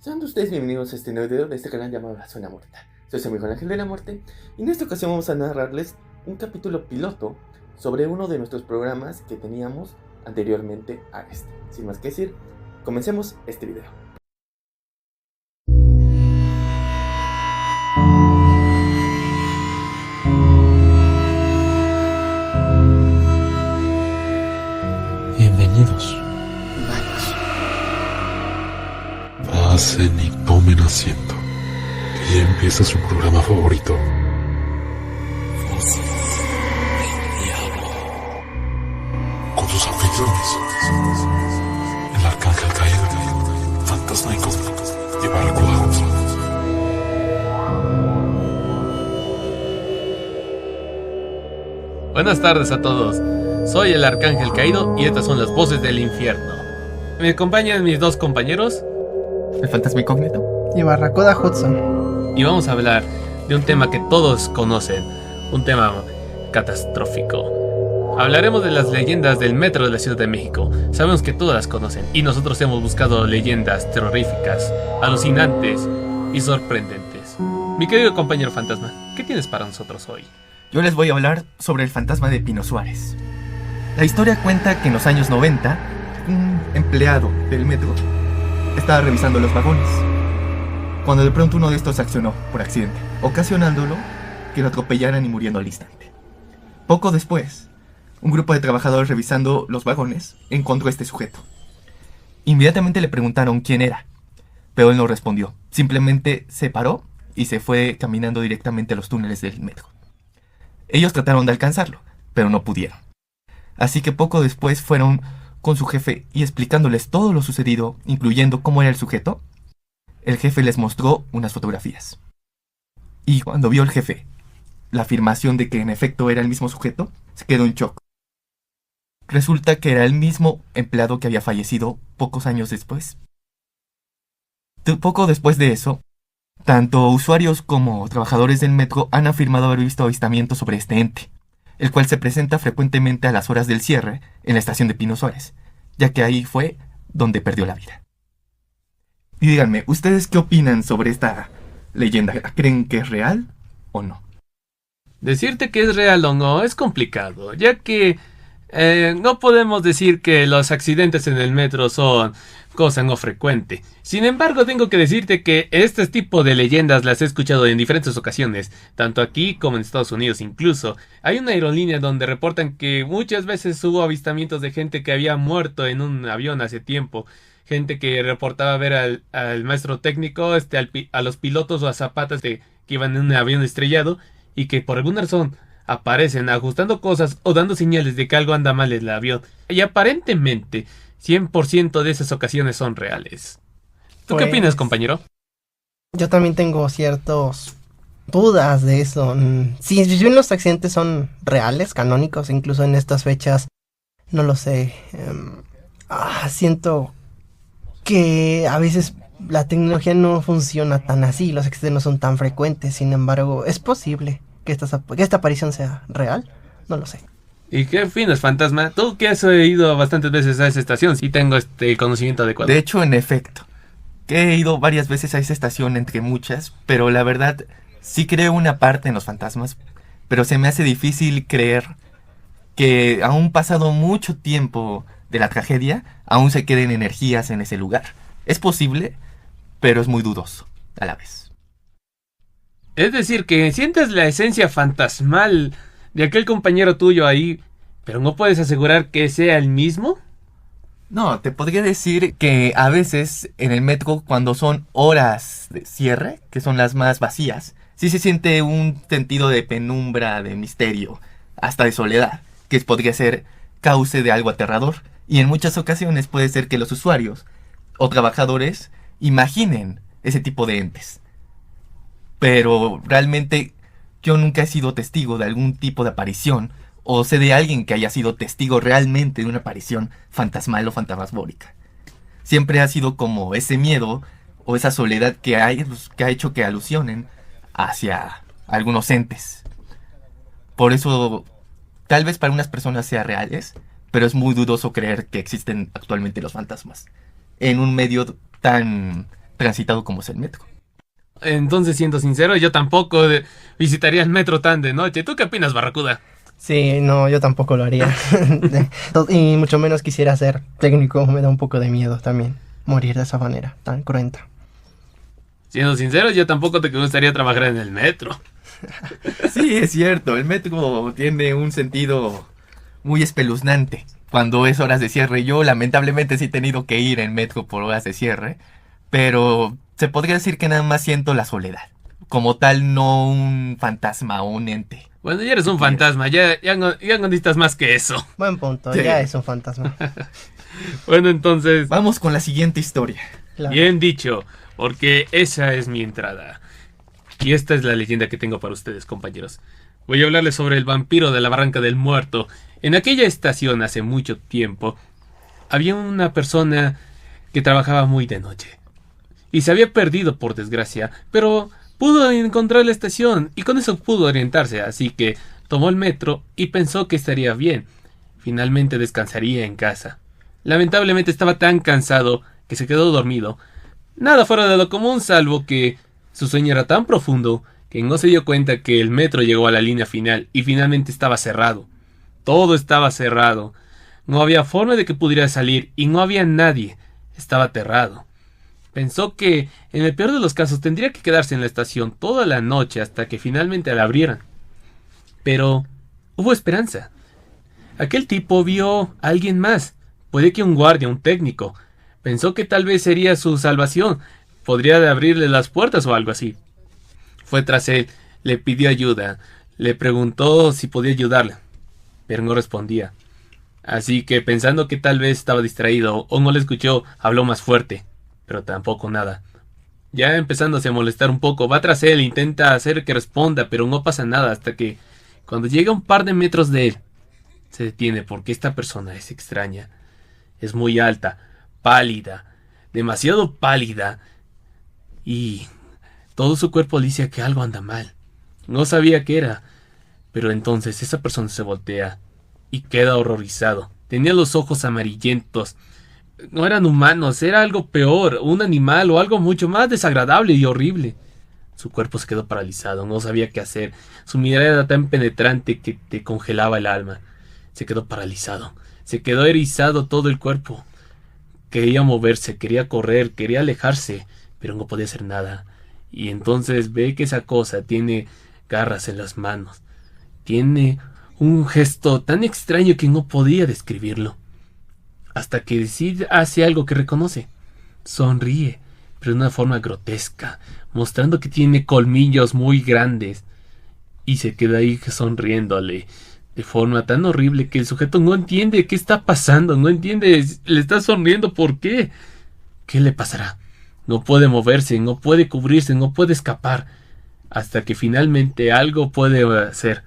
Sean ustedes bienvenidos a este nuevo video de este canal llamado La Zona Muerta. Soy su amigo el Ángel de la Muerte y en esta ocasión vamos a narrarles un capítulo piloto sobre uno de nuestros programas que teníamos anteriormente a este. Sin más que decir, comencemos este video. Bienvenidos. Pasen y tomen asiento, que ya empieza su programa favorito. Voces del Diablo. Con sus anfitriones, el Arcángel Caído, Fantasmaico y Barracuda. Buenas tardes a todos, soy el Arcángel Caído y estas son las voces del infierno. Me acompañan mis dos compañeros El fantasma incógnito y Barracuda Hudson. y vamos a hablar de un tema que todos conocen, un tema catastrófico. Hablaremos de las leyendas del metro de la Ciudad de México. Sabemos que todas las conocen y nosotros hemos buscado leyendas terroríficas, alucinantes y sorprendentes. Mi querido compañero fantasma, ¿qué tienes para nosotros hoy? Yo les voy a hablar sobre el fantasma de Pino Suárez. La historia cuenta que en los años 90, un empleado del metro estaba revisando los vagones, cuando de pronto uno de estos accionó por accidente, ocasionándolo que lo atropellaran y muriendo al instante. Poco después, un grupo de trabajadores revisando los vagones encontró a este sujeto. Inmediatamente le preguntaron quién era, pero él no respondió. Simplemente se paró y se fue caminando directamente a los túneles del metro. Ellos trataron de alcanzarlo, pero no pudieron. Así que poco después fueron con su jefe y explicándoles todo lo sucedido, incluyendo cómo era el sujeto, el jefe les mostró unas fotografías. Y cuando vio el jefe la afirmación de que en efecto era el mismo sujeto, se quedó en shock. Resulta que era el mismo empleado que había fallecido pocos años después. Poco después de eso, tanto usuarios como trabajadores del metro han afirmado haber visto avistamientos sobre este ente, el cual se presenta frecuentemente a las horas del cierre en la estación de Pino Suárez, ya que ahí fue donde perdió la vida. Y díganme, ¿ustedes qué opinan sobre esta leyenda? ¿Creen que es real o no? Decirte que es real o no es complicado, ya que no podemos decir que los accidentes en el metro son cosa no frecuente. Sin embargo, tengo que decirte que este tipo de leyendas las he escuchado en diferentes ocasiones, tanto aquí como en Estados Unidos incluso. Hay una aerolínea donde reportan que muchas veces hubo avistamientos de gente que había muerto en un avión hace tiempo. Gente que reportaba ver al maestro técnico, a los pilotos o a zapatas que iban en un avión estrellado y que por alguna razón aparecen ajustando cosas o dando señales de que algo anda mal en el avión. Y aparentemente 100% de esas ocasiones son reales. ¿Tú qué opinas, compañero? Yo también tengo ciertas dudas de eso. Si bien los accidentes son reales, canónicos, incluso en estas fechas, no lo sé. Siento que a veces la tecnología no funciona tan así, los accidentes no son tan frecuentes. Sin embargo, es posible que esta aparición sea real. No lo sé. ¿Y qué opinas, fantasma? Tú que has ido bastantes veces a esa estación, sí tengo el conocimiento adecuado. De hecho, en efecto, que he ido varias veces a esa estación entre muchas, pero la verdad sí creo una parte en los fantasmas, pero se me hace difícil creer que aún pasado mucho tiempo de la tragedia, aún se queden energías en ese lugar. Es posible, pero es muy dudoso a la vez. Es decir, que sientes la esencia fantasmal de aquel compañero tuyo ahí, pero no puedes asegurar que sea el mismo. No, te podría decir que a veces en el metro, cuando son horas de cierre, que son las más vacías, sí se siente un sentido de penumbra, de misterio, hasta de soledad, que podría ser cauce de algo aterrador. Y en muchas ocasiones puede ser que los usuarios o trabajadores imaginen ese tipo de entes. Pero realmente yo nunca he sido testigo de algún tipo de aparición, o sé de alguien que haya sido testigo realmente de una aparición fantasmal o fantasmagórica. Siempre ha sido como ese miedo o esa soledad que ha hecho que alusionen hacia algunos entes. Por eso, tal vez para unas personas sea reales, pero es muy dudoso creer que existen actualmente los fantasmas en un medio tan transitado como es el metro. Entonces, siendo sincero, yo tampoco visitaría el metro tan de noche. ¿Tú qué opinas, Barracuda? Sí, no, yo tampoco lo haría. Y mucho menos quisiera ser técnico, me da un poco de miedo también morir de esa manera tan cruenta. Siendo sincero, yo tampoco te gustaría trabajar en el metro. Sí, es cierto, el metro tiene un sentido muy espeluznante. Cuando es horas de cierre, yo lamentablemente sí he tenido que ir en metro por horas de cierre, pero se podría decir que nada más siento la soledad. Como tal, no un fantasma o un ente. Bueno, ya eres un fantasma, ya no necesitas más que eso. Buen punto, Sí. ya es un fantasma. Bueno, entonces, Vamos con la siguiente historia. Claro. bien dicho, porque esa es mi entrada. Y esta es la leyenda que tengo para ustedes, compañeros. Voy a hablarles sobre el vampiro de la Barranca del Muerto. En aquella estación, hace mucho tiempo, había una persona que trabajaba muy de noche. Y se había perdido, por desgracia, pero pudo encontrar la estación y con eso pudo orientarse, así que tomó el metro y pensó que estaría bien. Finalmente descansaría en casa. Lamentablemente estaba tan cansado que se quedó dormido. Nada fuera de lo común, salvo que su sueño era tan profundo que no se dio cuenta que el metro llegó a la línea final y finalmente estaba cerrado. Todo estaba cerrado. No había forma de que pudiera salir y no había nadie. Estaba aterrado. Pensó que, en el peor de los casos, tendría que quedarse en la estación toda la noche hasta que finalmente la abrieran. Pero hubo esperanza. Aquel tipo vio a alguien más. Puede que un guardia, un técnico. Pensó que tal vez sería su salvación. Podría abrirle las puertas o algo así. Fue tras él, le pidió ayuda, le preguntó si podía ayudarle, pero no respondía. Así que, pensando que tal vez estaba distraído o no le escuchó, habló más fuerte, pero tampoco nada. Ya empezándose a molestar un poco, va tras él, intenta hacer que responda, pero no pasa nada hasta que, cuando llega a un par de metros de él, se detiene porque esta persona es extraña. Es muy alta, pálida, demasiado pálida, y todo su cuerpo le dice que algo anda mal. No sabía qué era, pero entonces esa persona se voltea y queda horrorizado. Tenía los ojos amarillentos. No eran humanos, era algo peor, un animal o algo mucho más desagradable y horrible. Su cuerpo se quedó paralizado, no sabía qué hacer. Su mirada era tan penetrante que te congelaba el alma. Se quedó paralizado, se quedó erizado todo el cuerpo. Quería moverse, quería correr, quería alejarse, pero no podía hacer nada. Y entonces ve que esa cosa tiene garras en las manos. Tiene un gesto tan extraño que no podía describirlo. Hasta que decide hace algo que reconoce. Sonríe, pero de una forma grotesca, mostrando que tiene colmillos muy grandes. Y se queda ahí sonriéndole de forma tan horrible que el sujeto no entiende qué está pasando, no entiende, le está sonriendo, ¿por qué? ¿Qué le pasará? No puede moverse, no puede cubrirse, no puede escapar. Hasta que finalmente algo puede hacer.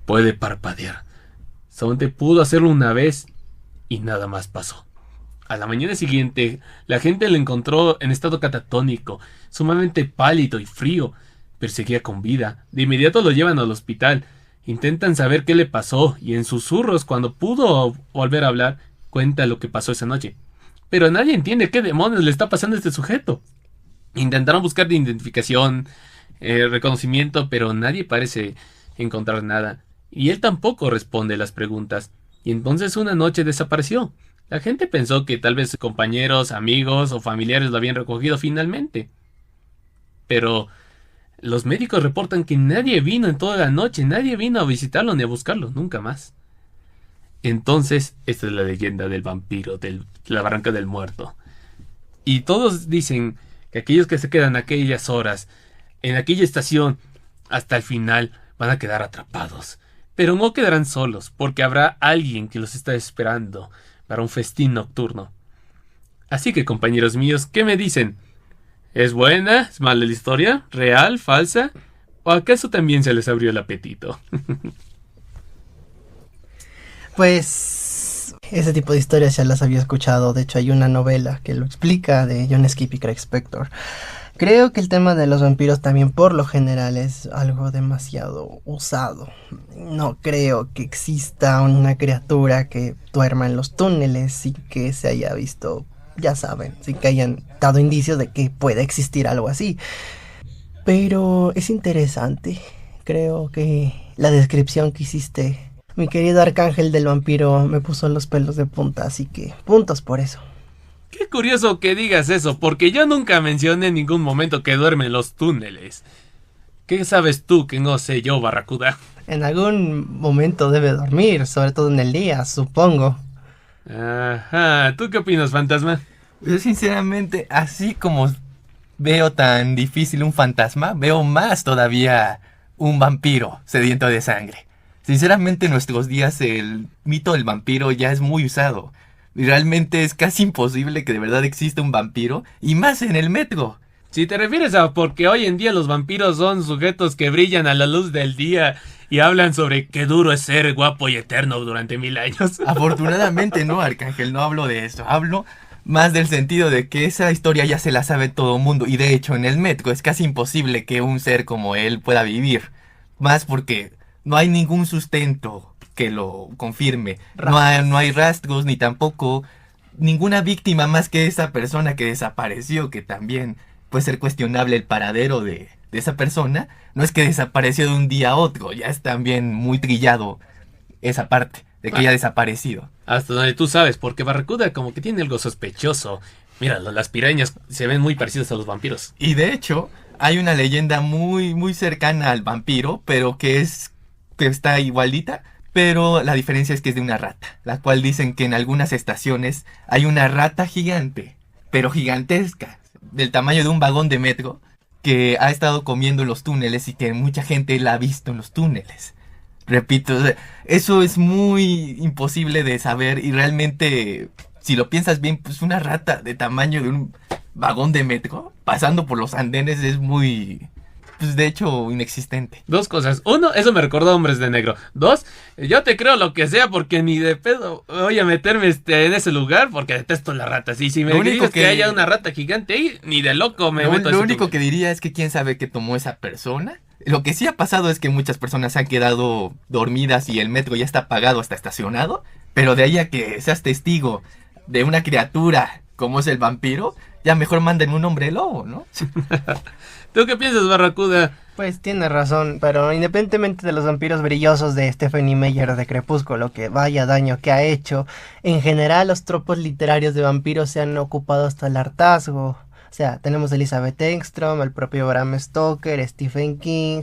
Puede parpadear. Solamente pudo hacerlo una vez y nada más pasó. A la mañana siguiente, la gente lo encontró en estado catatónico, sumamente pálido y frío, pero seguía con vida. De inmediato lo llevan al hospital. Intentan saber qué le pasó y en susurros, cuando pudo volver a hablar, cuenta lo que pasó esa noche. Pero nadie entiende qué demonios le está pasando a este sujeto. Intentaron buscar de identificación, reconocimiento, pero nadie parece encontrar nada. Y él tampoco responde las preguntas. Y entonces una noche desapareció. La gente pensó que tal vez compañeros, amigos o familiares lo habían recogido finalmente. Pero los médicos reportan que nadie vino en toda la noche, nadie vino a visitarlo ni a buscarlo, nunca más. Entonces, esta es la leyenda del vampiro, de la Barranca del Muerto. Y todos dicen que aquellos que se quedan aquellas horas, en aquella estación, hasta el final, van a quedar atrapados. Pero no quedarán solos, porque habrá alguien que los está esperando para un festín nocturno. Así que, compañeros míos, ¿qué me dicen? ¿Es buena? ¿Es mala la historia? ¿Real? ¿Falsa? ¿O acaso también se les abrió el apetito? Pues ese tipo de historias ya las había escuchado. De hecho hay una novela que lo explica, de John Skipp y Craig Spector. Creo que el tema de los vampiros también por lo general es algo demasiado usado. No creo que exista una criatura que duerma en los túneles y que se haya visto ya saben, sin que hayan dado indicios de que pueda existir algo así. Pero es interesante, creo que la descripción que hiciste, mi querido arcángel del vampiro, me puso los pelos de punta, así que puntos por eso. Qué curioso que digas eso, porque yo nunca mencioné en ningún momento que duerme en los túneles. ¿Qué sabes tú que no sé yo, Barracuda? En algún momento debe dormir, sobre todo en el día, supongo. Ajá, ¿tú qué opinas, fantasma? Yo sinceramente, así como veo tan difícil un fantasma, veo más todavía un vampiro sediento de sangre. Sinceramente en nuestros días el mito del vampiro ya es muy usado. Y realmente es casi imposible que de verdad exista un vampiro, y más en el metro. Si te refieres a porque hoy en día los vampiros son sujetos que brillan a la luz del día y hablan sobre qué duro es ser guapo y eterno durante 1000 años. Afortunadamente no, Arcángel, no hablo de eso. Hablo más del sentido de que esa historia ya se la sabe todo el mundo. Y de hecho en el metro es casi imposible que un ser como él pueda vivir. Más porque no hay ningún sustento que lo confirme. No hay rastros ni tampoco ninguna víctima más que esa persona que desapareció, que también puede ser cuestionable el paradero de esa persona. No es que desapareció de un día a otro, ya es también muy trillado esa parte de que haya desaparecido. Hasta donde tú sabes, porque Barracuda como que tiene algo sospechoso. Mira, las pirañas se ven muy parecidas a los vampiros. Y de hecho, hay una leyenda muy, muy cercana al vampiro, pero que está igualita. Pero la diferencia es que es de una rata, la cual dicen que en algunas estaciones hay una rata gigante, pero gigantesca, del tamaño de un vagón de metro, que ha estado comiendo en los túneles y que mucha gente la ha visto en los túneles. Repito, eso es muy imposible de saber y realmente, si lo piensas bien, pues una rata de tamaño de un vagón de metro, pasando por los andenes, es muy... pues de hecho inexistente. Dos cosas. Uno, eso me recordó a Hombres de Negro. Dos, yo te creo lo que sea porque ni de pedo voy a meterme en ese lugar porque detesto las ratas. Y si me dices que haya una rata gigante ahí, ni de loco me meto. Lo único que diría es que quién sabe qué tomó esa persona. Lo que sí ha pasado es que muchas personas se han quedado dormidas y el metro ya está apagado, hasta estacionado. Pero de ahí a que seas testigo de una criatura como es el vampiro, ya mejor manden un hombre lobo, ¿no? ¿Tú qué piensas, Barracuda? Pues tiene razón, pero independientemente de los vampiros brillosos de Stephenie Meyer de Crepúsculo, que vaya daño que ha hecho, en general los tropos literarios de vampiros se han ocupado hasta el hartazgo. O sea, tenemos a Elizabeth Engstrom, al propio Bram Stoker, Stephen King.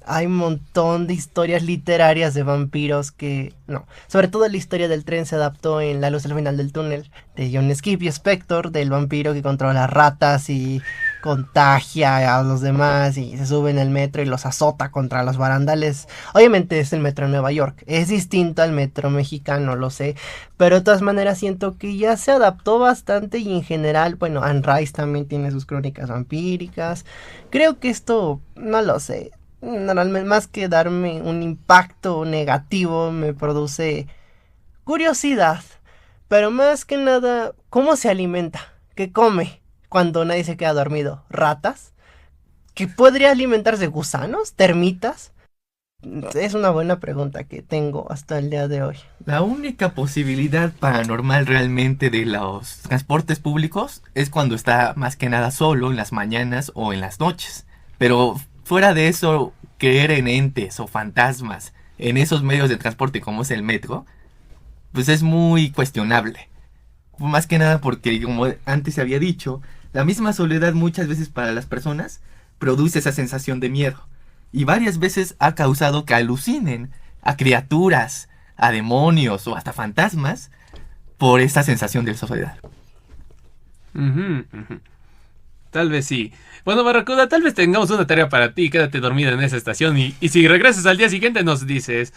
Hay un montón de historias literarias de vampiros que... no, sobre todo la historia del tren se adaptó en La luz al final del túnel, de John Skippy Spector, del vampiro que controla ratas y contagia a los demás y se sube en el metro y los azota contra los barandales. Obviamente es el metro de Nueva York, es distinto al metro mexicano, lo sé, pero de todas maneras siento que ya se adaptó bastante y en general, bueno, Anne Rice también tiene sus crónicas vampíricas. Creo que esto, no lo sé, normalmente más que darme un impacto negativo me produce curiosidad, pero más que nada, ¿cómo se alimenta? ¿Qué come cuando nadie se queda dormido? ¿Ratas? ¿Que podría alimentarse? ¿Gusanos? ¿Termitas? Es una buena pregunta que tengo hasta el día de hoy. La única posibilidad paranormal realmente de los transportes públicos es cuando está más que nada solo en las mañanas o en las noches. Pero fuera de eso, creer en entes o fantasmas en esos medios de transporte como es el metro, pues es muy cuestionable. Más que nada porque, como antes se había dicho, la misma soledad muchas veces para las personas produce esa sensación de miedo. Y varias veces ha causado que alucinen a criaturas, a demonios o hasta fantasmas por esa sensación de soledad. Tal vez sí. Bueno, Barracuda, tal vez tengamos una tarea para ti. Quédate dormida en esa estación y si regresas al día siguiente nos dices.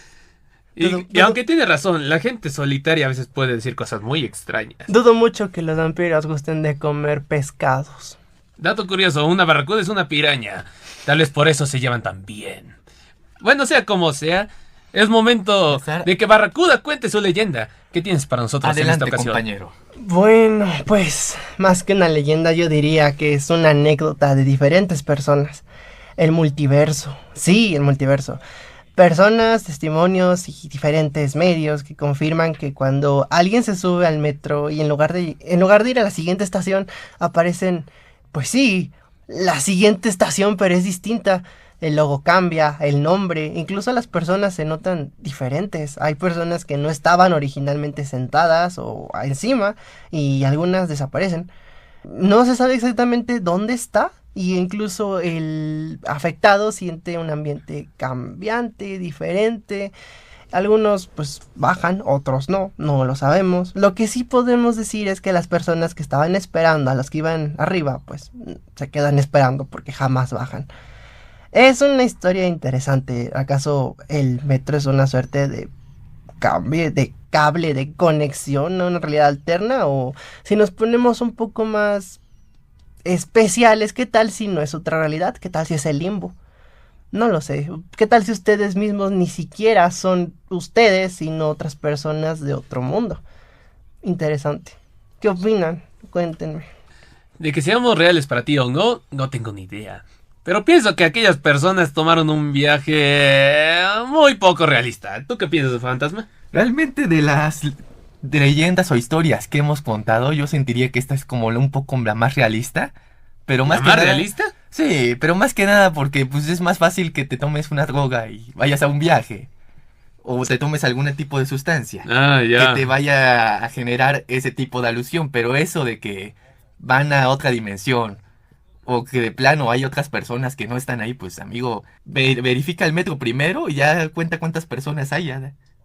Y aunque tiene razón, la gente solitaria a veces puede decir cosas muy extrañas. Dudo mucho que los vampiros gusten de comer pescados. Dato curioso, una barracuda es una piraña. Tal vez por eso se llevan tan bien. Bueno, sea como sea, es momento de que Barracuda cuente su leyenda. ¿Qué tienes para nosotros Adelante, en esta ocasión? Compañero. Bueno, pues, más que una leyenda yo diría que es una anécdota de diferentes personas. El multiverso. Sí, el multiverso. personas, testimonios y diferentes medios que confirman que cuando alguien se sube al metro y en lugar de ir a la siguiente estación aparecen, pues sí, la siguiente estación pero es distinta. El logo cambia, el nombre, incluso las personas se notan diferentes. Hay personas que no estaban originalmente sentadas o encima y algunas desaparecen. No se sabe exactamente dónde está. Y incluso el afectado siente un ambiente cambiante, diferente. Algunos pues bajan, otros no lo sabemos. Lo que sí podemos decir es que las personas que estaban esperando, a las que iban arriba, pues se quedan esperando porque jamás bajan. Es una historia interesante. ¿Acaso el metro es una suerte de cable, de conexión a una realidad alterna? O si nos ponemos un poco más especiales, ¿qué tal si no es otra realidad? ¿Qué tal si es el limbo? No lo sé. ¿Qué tal si ustedes mismos ni siquiera son ustedes, sino otras personas de otro mundo? Interesante. ¿Qué opinan? Cuéntenme. De que seamos reales para ti o no, no tengo ni idea. Pero pienso que aquellas personas tomaron un viaje muy poco realista. ¿Tú qué piensas, fantasma? Realmente de las leyendas o historias que hemos contado, yo sentiría que esta es como un poco la más realista. Pero más ¿La que más nada, realista? Sí, pero más que nada porque pues es más fácil que te tomes una droga y vayas a un viaje. O te tomes algún tipo de sustancia. Ah, ya. Que te vaya a generar ese tipo de alusión. Pero eso de que van a otra dimensión, o que de plano hay otras personas que no están ahí, pues amigo, verifica el metro primero y ya cuenta cuántas personas hay.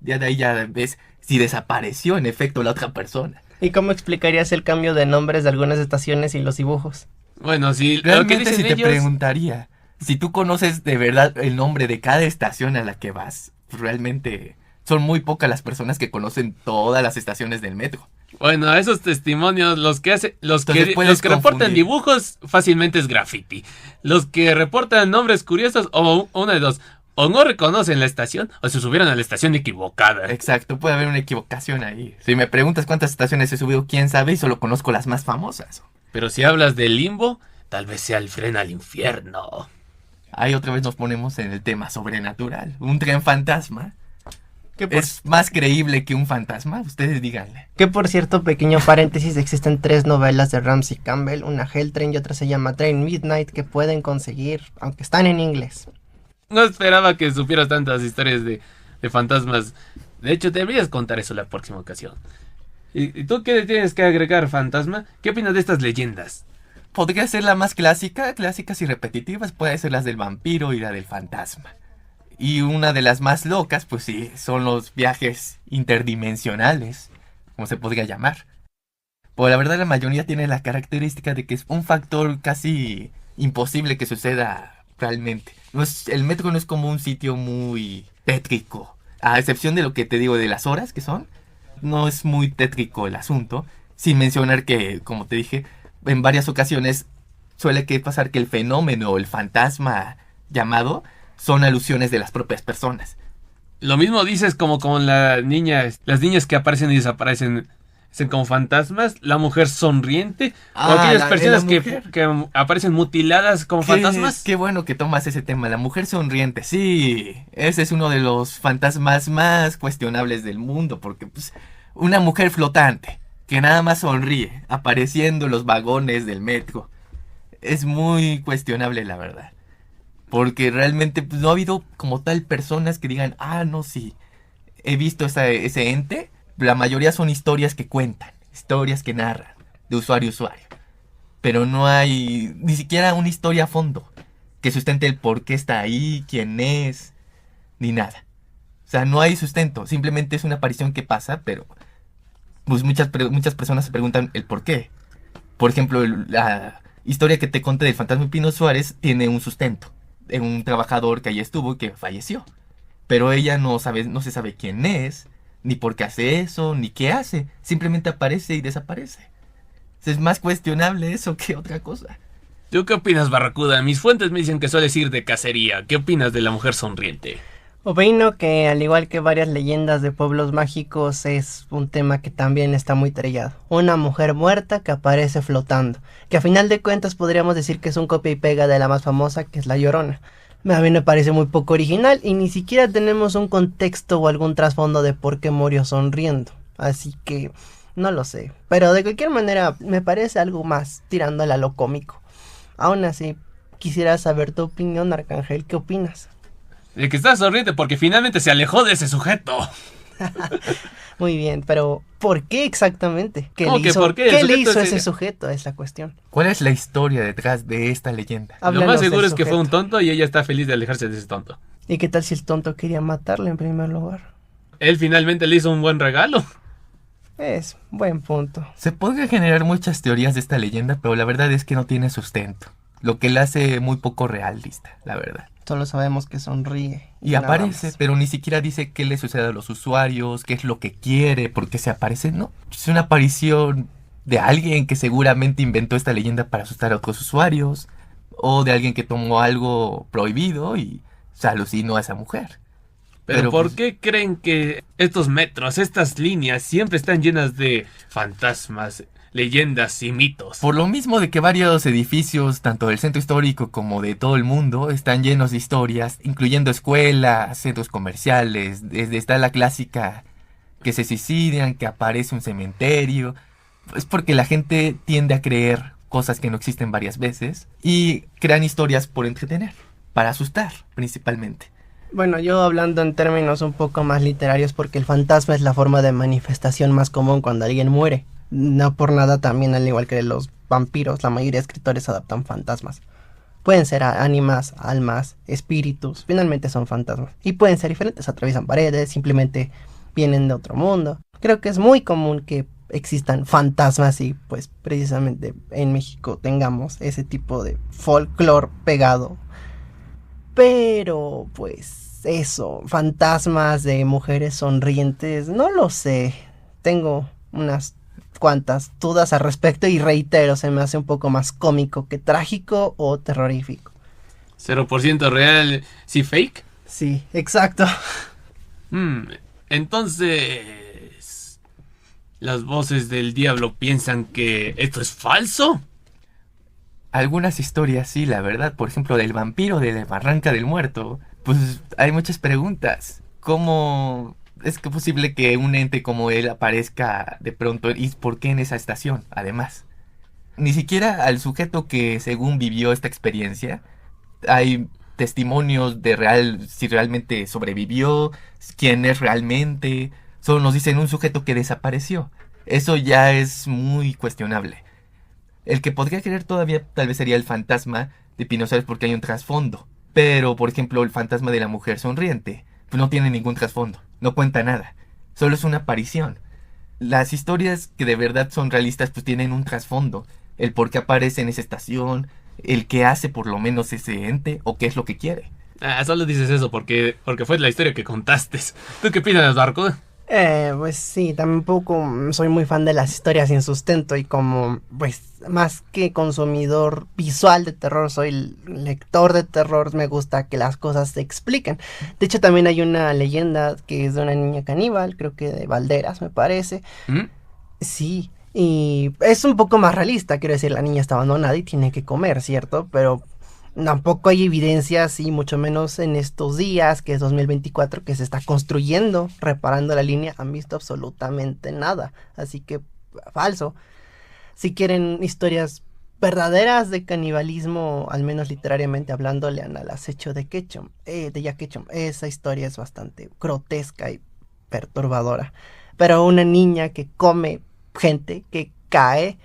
Ya de ahí ya ves si desapareció en efecto la otra persona. ¿Y cómo explicarías el cambio de nombres de algunas estaciones y los dibujos? Bueno, si lo que Realmente dicen si te ellos... preguntaría, si tú conoces de verdad el nombre de cada estación a la que vas, pues realmente son muy pocas las personas que conocen todas las estaciones del metro. Bueno, esos testimonios, los que Entonces puedes reportan confundir. dibujos, fácilmente es graffiti. Los que reportan nombres curiosos, o una de dos, o no reconocen la estación, o se subieron a la estación equivocada. Exacto, puede haber una equivocación ahí. Si me preguntas cuántas estaciones he subido, quién sabe, y solo conozco las más famosas. Pero si hablas del limbo, tal vez sea el tren al infierno. Ahí otra vez nos ponemos en el tema sobrenatural. Un tren fantasma. Que por, ¿Es más creíble que un fantasma? Ustedes díganle. que por cierto, pequeño paréntesis, existen 3 novelas de Ramsey Campbell, una Hell Train y otra se llama Train Midnight, que pueden conseguir, aunque están en inglés. No esperaba que supieras tantas historias de fantasmas. De hecho, deberías contar eso la próxima ocasión. ¿Y tú qué tienes que agregar, fantasma? ¿Qué opinas de estas leyendas? Podría ser la más clásicas y repetitivas, puede ser las del vampiro y la del fantasma. Y una de las más locas, pues sí, son los viajes interdimensionales, como se podría llamar. Pues la verdad la mayoría tiene la característica de que es un factor casi imposible que suceda realmente. El metro no es como un sitio muy tétrico, a excepción de lo que te digo de las horas que son. No es muy tétrico el asunto, sin mencionar que, como te dije, en varias ocasiones suele pasar que el fenómeno, el fantasma llamado, son alusiones de las propias personas. Lo mismo dices como con las niñas que aparecen y desaparecen como fantasmas, la mujer sonriente, o aquellas personas que aparecen mutiladas como fantasmas. Qué bueno que tomas ese tema, la mujer sonriente, sí, ese es uno de los fantasmas más cuestionables del mundo, porque pues una mujer flotante que nada más sonríe, apareciendo en los vagones del metro, es muy cuestionable la verdad. Porque realmente pues, no ha habido como tal personas que digan, no, sí, he visto ese ente. La mayoría son historias que cuentan, historias que narran, de usuario a usuario. Pero no hay ni siquiera una historia a fondo que sustente el por qué está ahí, quién es, ni nada. O sea, no hay sustento, simplemente es una aparición que pasa, pero pues muchas personas se preguntan el por qué. Por ejemplo, la historia que te conté del fantasma de Pino Suárez tiene un sustento. De un trabajador que allí estuvo y que falleció. Pero ella no se sabe quién es, ni por qué hace eso, ni qué hace. Simplemente aparece y desaparece. Es más cuestionable eso que otra cosa. ¿Tú qué opinas, Barracuda? Mis fuentes me dicen que sueles ir de cacería. ¿Qué opinas de la mujer sonriente? Opino que, al igual que varias leyendas de pueblos mágicos, es un tema que también está muy trillado. Una mujer muerta que aparece flotando, que a final de cuentas podríamos decir que es un copia y pega de la más famosa, que es La Llorona. A mí me parece muy poco original y ni siquiera tenemos un contexto o algún trasfondo de por qué murió sonriendo. Así que no lo sé. Pero de cualquier manera me parece algo más tirándole a lo cómico. Aún así, quisiera saber tu opinión, Arcángel. ¿Qué opinas? De que está sonriente porque finalmente se alejó de ese sujeto. Muy bien, pero ¿por qué exactamente? ¿Qué ¿Cómo le que hizo, por qué? ¿qué El le sujeto hizo es- ese sujeto? Es la cuestión. ¿Cuál es la historia detrás de esta leyenda? Lo Háblanos más seguro del es que fue un sujeto. tonto y ella está feliz de alejarse de ese tonto. ¿Y qué tal si el tonto quería matarle en primer lugar? Él finalmente le hizo un buen regalo. Es buen punto. Se podría generar muchas teorías de esta leyenda, pero la verdad es que no tiene sustento. Lo que la hace muy poco realista, la verdad. Solo sabemos que sonríe. Y nada aparece, más. pero ni siquiera dice qué le sucede a los usuarios, qué es lo que quiere, por qué se aparece. No, es una aparición de alguien que seguramente inventó esta leyenda para asustar a otros usuarios, o de alguien que tomó algo prohibido y se alucinó a esa mujer. Pero ¿por pues, qué creen que estos metros, estas líneas, siempre están llenas de fantasmas, leyendas y mitos? Por lo mismo de que varios edificios, tanto del centro histórico como de todo el mundo, están llenos de historias, incluyendo escuelas, centros comerciales, desde está la clásica que se suicidan, que aparece un cementerio. Es porque la gente tiende a creer cosas que no existen varias veces y crean historias por entretener, para asustar principalmente. Bueno, yo hablando en términos un poco más literarios, porque el fantasma es la forma de manifestación más común cuando alguien muere. No por nada también, al igual que los vampiros, la mayoría de escritores adaptan fantasmas. Pueden ser ánimas, almas, espíritus, finalmente son fantasmas. Y pueden ser diferentes, atraviesan paredes, simplemente vienen de otro mundo. Creo que es muy común que existan fantasmas y pues precisamente en México tengamos ese tipo de folclore pegado. Pero pues eso, fantasmas de mujeres sonrientes, no lo sé. Tengo unas cuantas dudas al respecto y reitero, se me hace un poco más cómico que trágico o terrorífico. 0% real, ¿sí fake? Sí, exacto. Entonces, ¿las voces del diablo piensan que esto es falso? Algunas historias sí, la verdad, por ejemplo, del vampiro de la Barranca del Muerto, pues hay muchas preguntas. ¿Cómo es que posible que un ente como él aparezca de pronto y por qué en esa estación, además? Ni siquiera al sujeto que según vivió esta experiencia hay testimonios de si realmente sobrevivió, quién es realmente. Solo nos dicen un sujeto que desapareció. Eso ya es muy cuestionable. El que podría creer todavía tal vez sería el fantasma de Pino Suárez porque hay un trasfondo. Pero, por ejemplo, el fantasma de la mujer sonriente, pues no tiene ningún trasfondo, no cuenta nada. Solo es una aparición. Las historias que de verdad son realistas pues tienen un trasfondo. El por qué aparece en esa estación, el qué hace por lo menos ese ente o qué es lo que quiere. Ah, solo dices eso porque fue la historia que contaste. ¿Tú qué opinas, Barco? Pues sí, tampoco soy muy fan de las historias sin sustento y como, pues, más que consumidor visual de terror, soy lector de terror, me gusta que las cosas se expliquen. De hecho, también hay una leyenda que es de una niña caníbal, creo que de Valderas, me parece. Sí, y es un poco más realista, quiero decir, la niña está abandonada y tiene que comer, ¿cierto? Pero tampoco hay evidencias y mucho menos en estos días, que es 2024, que se está construyendo, reparando la línea, han visto absolutamente nada. Así que, falso. Si quieren historias verdaderas de canibalismo, al menos literariamente hablando, lean al acecho de Ketchum, de Jack Ketchum. Esa historia es bastante grotesca y perturbadora. Pero una niña que come gente, que cae,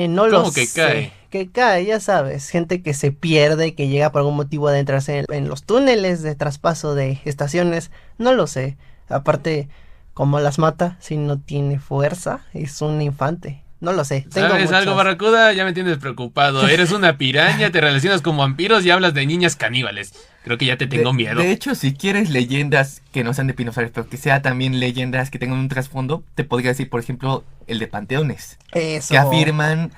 no lo ¿Cómo que sé. cae? Que cae, ya sabes, gente que se pierde, que llega por algún motivo a adentrarse en los túneles de traspaso de estaciones, no lo sé. Aparte, ¿cómo las mata si no tiene fuerza? Es un infante. No lo sé. Tengo ¿Sabes algo, muchas- Barracuda? Ya me tienes preocupado. Eres una piraña, te relacionas con vampiros y hablas de niñas caníbales. Creo que ya te tengo miedo. De hecho, si quieres leyendas que no sean de Pino Suárez, pero que sea también leyendas que tengan un trasfondo, te podría decir, por ejemplo, el de Panteones. Eso. Que afirman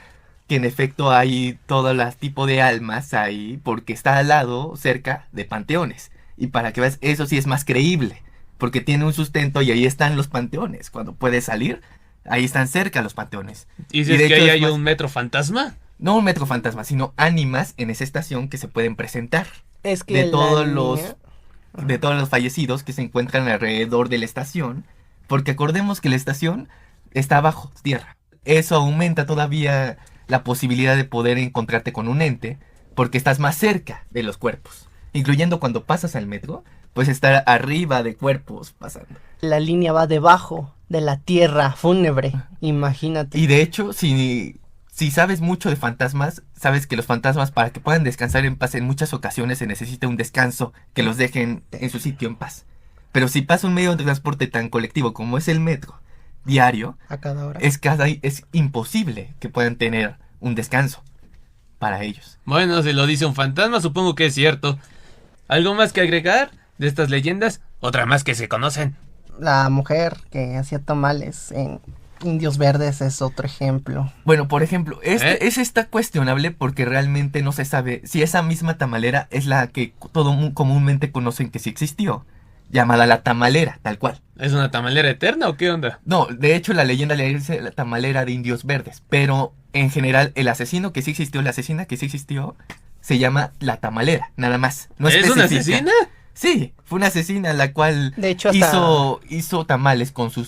que en efecto hay todo el tipo de almas ahí porque está al lado, cerca de panteones. Y para que veas, eso sí es más creíble, porque tiene un sustento y ahí están los panteones. Cuando puedes salir, ahí están cerca los panteones. ¿Y y si es de que hecho ahí es hay más- un metro fantasma? no un metro fantasma, sino ánimas en esa estación que se pueden presentar. Es que De la todos línea- los fallecidos que se encuentran alrededor de la estación, porque acordemos que la estación está bajo tierra. Eso aumenta todavía la posibilidad de poder encontrarte con un ente, porque estás más cerca de los cuerpos, incluyendo cuando pasas al metro, pues estar arriba de cuerpos pasando. la línea va debajo de la tierra fúnebre, imagínate. Y de hecho, si sabes mucho de fantasmas, sabes que los fantasmas, para que puedan descansar en paz, en muchas ocasiones se necesita un descanso, que los dejen en su sitio en paz. Pero si pasa un medio de transporte tan colectivo como es el metro, diario, A cada hora. es imposible que puedan tener un descanso para ellos. Bueno, si lo dice un fantasma, supongo que es cierto. ¿Algo más que agregar de estas leyendas? Otra más que se conocen. La mujer que hacía tamales en Indios Verdes es otro ejemplo. Bueno, por ejemplo, ¿Eh? ese está cuestionable porque realmente no se sabe si esa misma tamalera es la que comúnmente conocen que sí existió, llamada la tamalera, tal cual. ¿Es una tamalera eterna o qué onda? No, de hecho la leyenda le dice la tamalera de Indios Verdes, pero en general el asesino que sí existió, la asesina que sí existió, se llama la tamalera, nada más. No ¿Es una especifica. asesina? Sí, fue una asesina la cual De hecho, hasta hizo tamales con su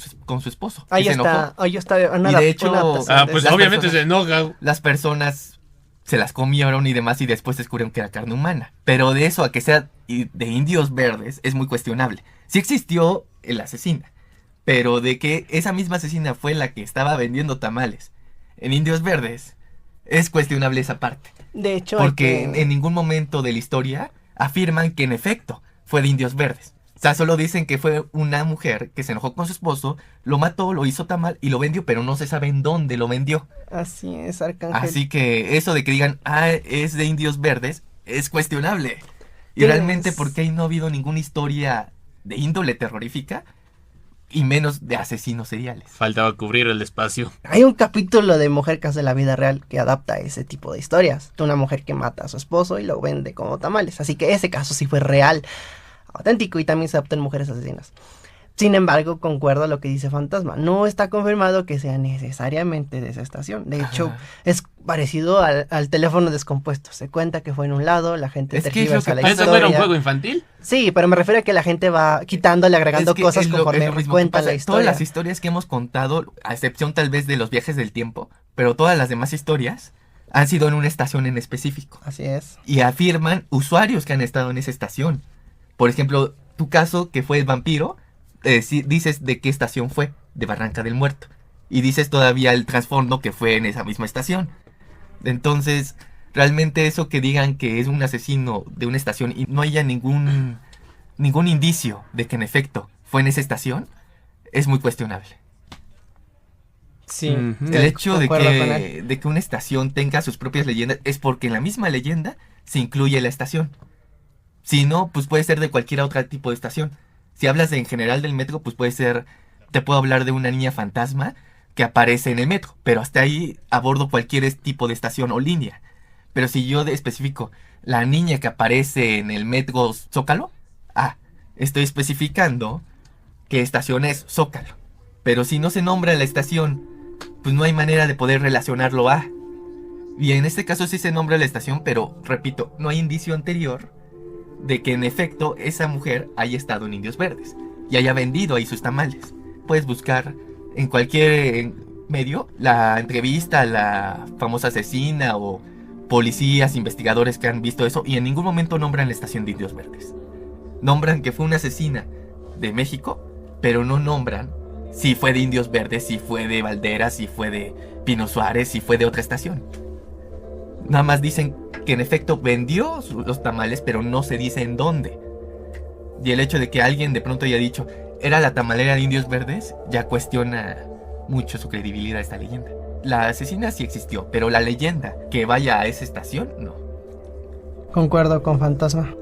esposo. y ahí se está, enojó. ahí está una, Y de hecho- una adaptación Ah, de pues eso. Las obviamente personas- se enoja. Las personas se las comieron y demás y después descubrieron que era carne humana. Pero de eso a que sea de Indios Verdes es muy cuestionable. Sí existió el asesina, pero de que esa misma asesina fue la que estaba vendiendo tamales en Indios Verdes es cuestionable esa parte. De hecho, Porque hay que- en ningún momento de la historia afirman que en efecto fue de Indios Verdes. O sea, solo dicen que fue una mujer que se enojó con su esposo, lo mató, lo hizo tamal y lo vendió, pero no se sabe en dónde lo vendió. así es, Arcángel. Así que eso de que digan, es de Indios Verdes, es cuestionable. Y Tienes- realmente, porque ahí no ha habido ninguna historia de índole terrorífica y menos de asesinos seriales? Faltaba cubrir el espacio. Hay un capítulo de Mujer que hace la vida real que adapta ese tipo de historias. De una mujer que mata a su esposo y lo vende como tamales. Así que ese caso sí fue real, auténtico, y también se adapta en Mujeres Asesinas. Sin embargo, concuerdo a lo que dice Fantasma. No está confirmado que sea necesariamente de esa estación. De hecho, Ajá. es parecido al teléfono descompuesto. Se cuenta que fue en un lado, la gente Es que es tergiversa lo que la pasa. ¿Eso no era un historia. juego infantil? Sí, pero me refiero a que la gente va quitándole, agregando Es que cosas es lo conforme mismo que cuentan pasa. la historia. Todas las historias que hemos contado, a excepción tal vez de los viajes del tiempo, pero todas las demás historias han sido en una estación en específico. Así es. Y afirman usuarios que han estado en esa estación. Por ejemplo, tu caso, que fue el vampiro, dices de qué estación fue, de Barranca del Muerto. Y dices todavía el trasfondo que fue en esa misma estación. Entonces, realmente eso que digan que es un asesino de una estación y no haya ningún indicio de que en efecto fue en esa estación, es muy cuestionable. Sí. Ujú. El hecho de concuerdo con él. que una estación tenga sus propias leyendas es porque en la misma leyenda se incluye la estación. Si no, pues puede ser de cualquier otro tipo de estación. Si hablas en general del metro, pues puede ser, te puedo hablar de una niña fantasma que aparece en el metro, pero hasta ahí abordo cualquier tipo de estación o línea. Pero si yo especifico la niña que aparece en el metro Zócalo, estoy especificando qué estación es Zócalo. Pero si no se nombra la estación, pues no hay manera de poder relacionarlo a. Y en este caso sí se nombra la estación, pero repito, no hay indicio anterior de que en efecto esa mujer haya estado en Indios Verdes y haya vendido ahí sus tamales. Puedes buscar en cualquier medio la entrevista a la famosa asesina o policías, investigadores que han visto eso y en ningún momento nombran la estación de Indios Verdes. Nombran que fue una asesina de México, pero no nombran si fue de Indios Verdes, si fue de Valderas, si fue de Pino Suárez, si fue de otra estación. Nada más dicen que en efecto vendió los tamales, pero no se dice en dónde. Y el hecho de que alguien de pronto haya dicho, era la tamalera de Indios Verdes, ya cuestiona mucho su credibilidad esta leyenda. La asesina sí existió, pero la leyenda que vaya a esa estación, no. Concuerdo con Fantasma.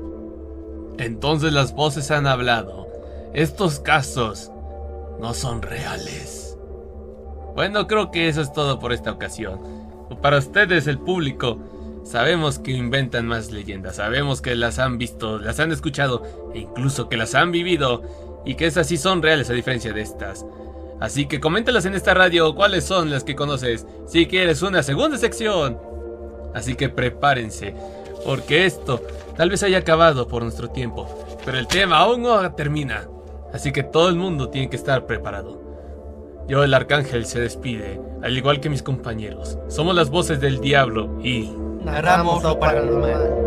Entonces las voces han hablado. Estos casos no son reales. Bueno, creo que eso es todo por esta ocasión. Para ustedes, el público, sabemos que inventan más leyendas, sabemos que las han visto, las han escuchado e incluso que las han vivido y que esas sí son reales a diferencia de estas. Así que coméntalas en esta radio cuáles son las que conoces. Si quieres una segunda sección, Así que prepárense, porque esto tal vez haya acabado por nuestro tiempo, pero el tema aún no termina. Así que todo el mundo tiene que estar preparado. Yo, el Arcángel, se despide, al igual que mis compañeros. Somos las voces del diablo y... Narramos lo paranormal.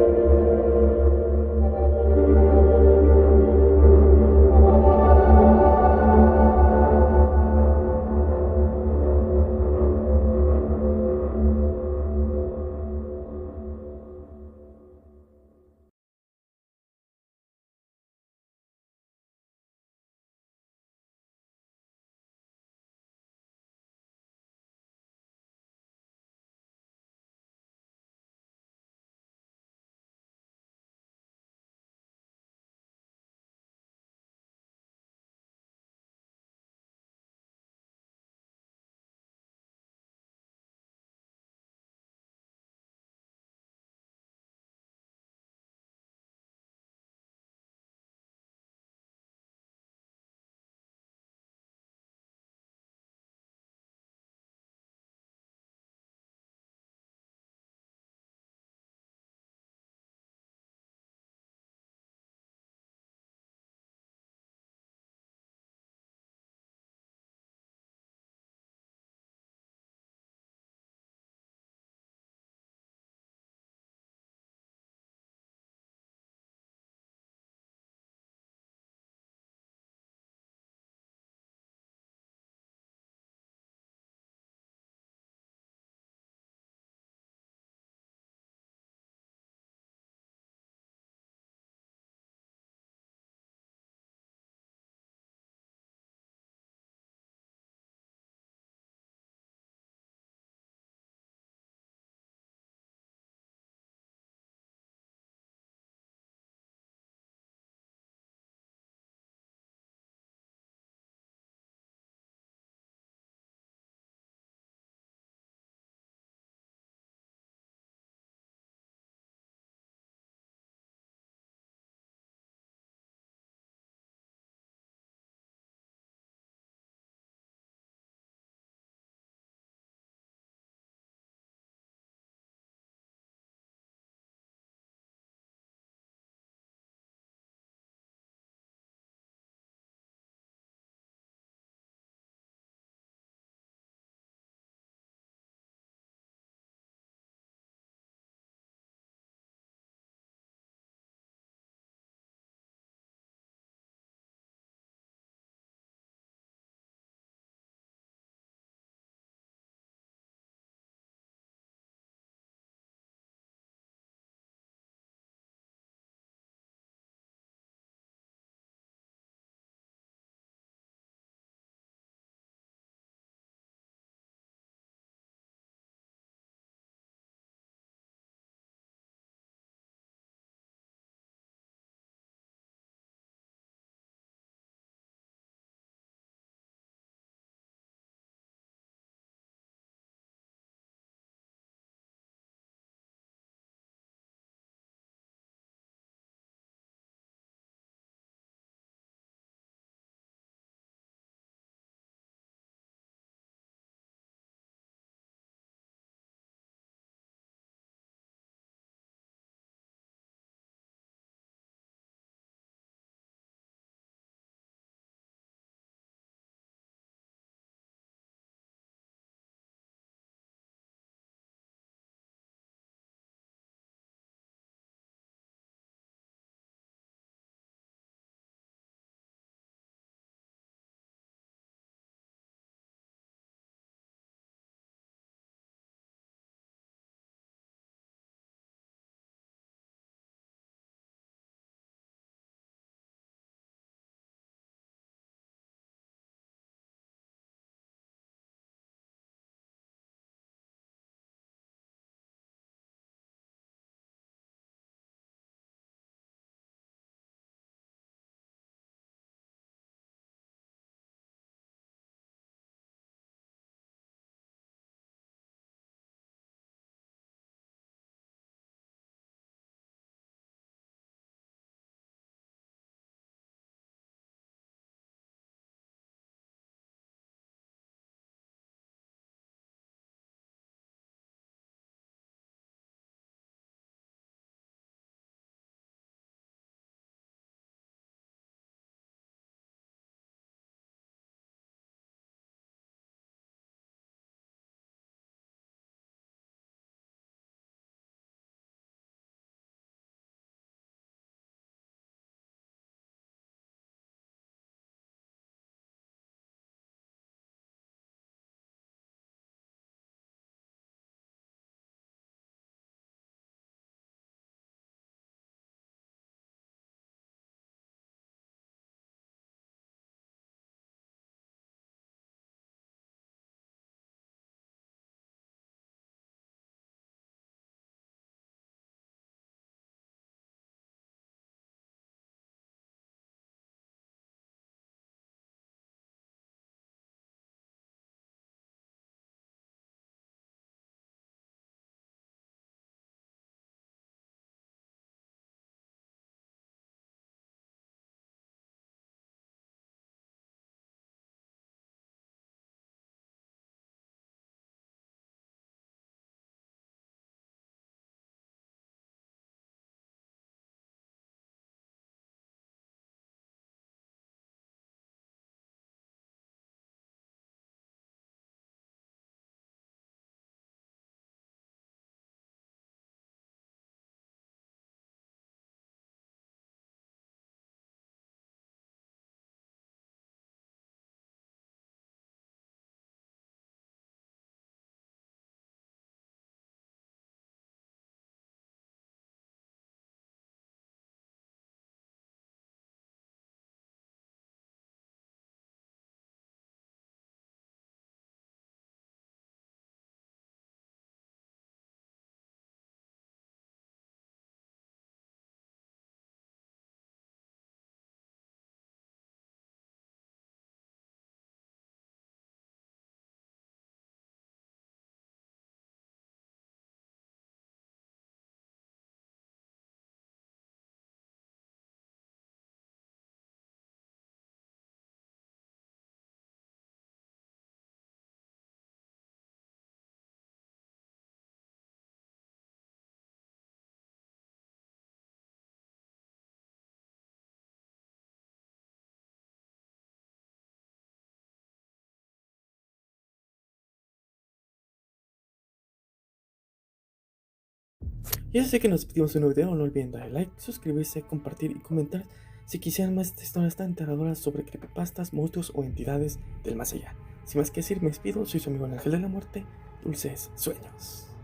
Y así que nos despedimos en un video. No olviden darle like, suscribirse, compartir y comentar si quisieran más historias tan aterradoras sobre creepypastas, monstruos o entidades del más allá. Sin más que decir, me despido. Soy su amigo el Ángel de la Muerte. Dulces sueños.